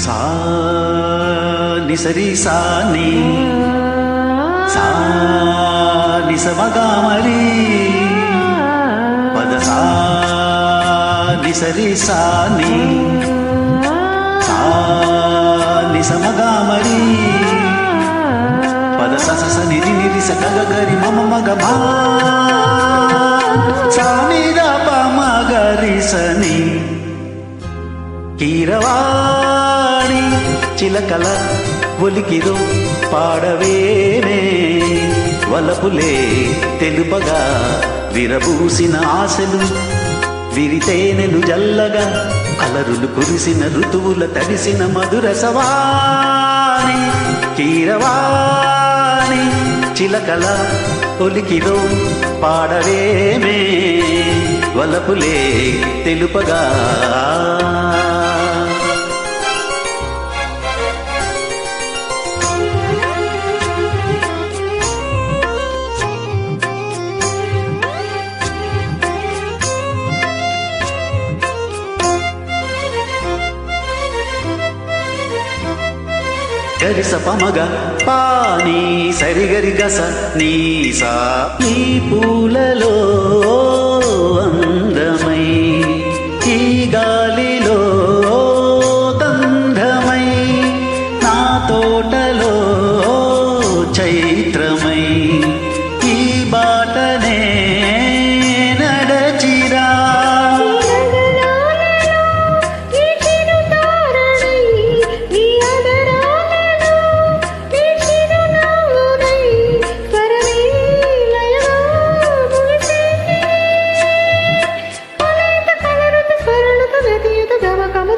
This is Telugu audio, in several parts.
సా నిసరి సాని సా నిసమగా మరి పద సా నిసరి సాని సా నిసమగా మరి పద సస నిరి నిరి సగ గరి మమ మగ మా సానిద పమగరి సని కీరవాణి చిలకల ఒలికిరు పాడవేనే వలపులే తెలుపగా విరబూసిన ఆశలు విరితేనెలు జల్లగా అలరులు కురిసిన ఋతువుల తడిసిన మధుర సవాణి కీరవాణి చిలకల ఒలికిరు పాడవేమే వలపులే తెలుపగా గరిస పమగ పాని సరిగరి గస నీసా ఈ పూలలో అందమై ఈ గాలిలో గంధమై నా తోటలో చైత్రమై ఈ బాటనే నడచిరా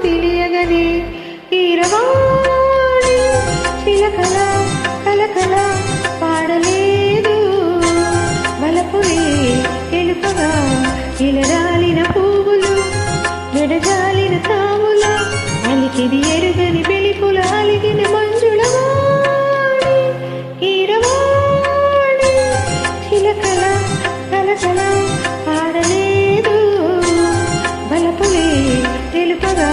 తెలియగనే కీరవాణి చిలకల కలకల పాడలేదు వలపులే తెలుపగా ఇలరాలిన పువ్వులు ఎడజాలిన తాముల అలికిది ఎరుగని పిలుపుల అలిగిన మంజుల వాణి కీరవాణి చిలకల కలకల పాడలేదు వలపులే తెలుపగా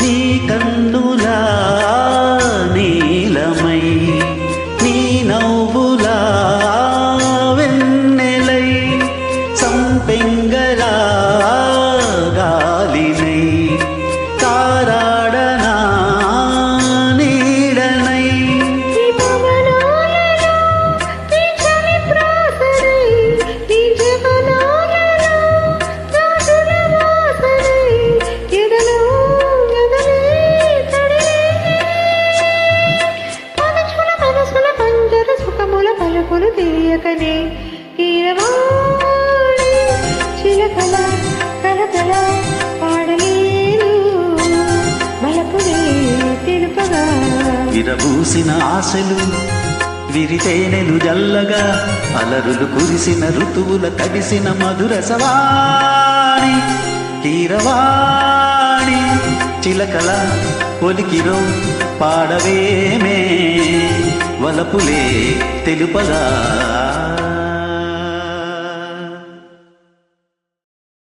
నీ కన్నులా నీలమై నీ నవ్వులా వెన్నెలై సంపెంగలా గాలినై తారాడనా నీడనై పలుకులు తెలియకనే కీరవాణి చిలకల కలకల పాడలేదు వలపులే తెలుపగా విరబూసిన ఆశలు విరితేనెలు జల్లగా అలరులు కురిసిన ఋతువుల తడిసిన మధుర సవాణి కీరవాణి చిలకల ఒలికిరో పాడవేమే వలపులే తెలుపగా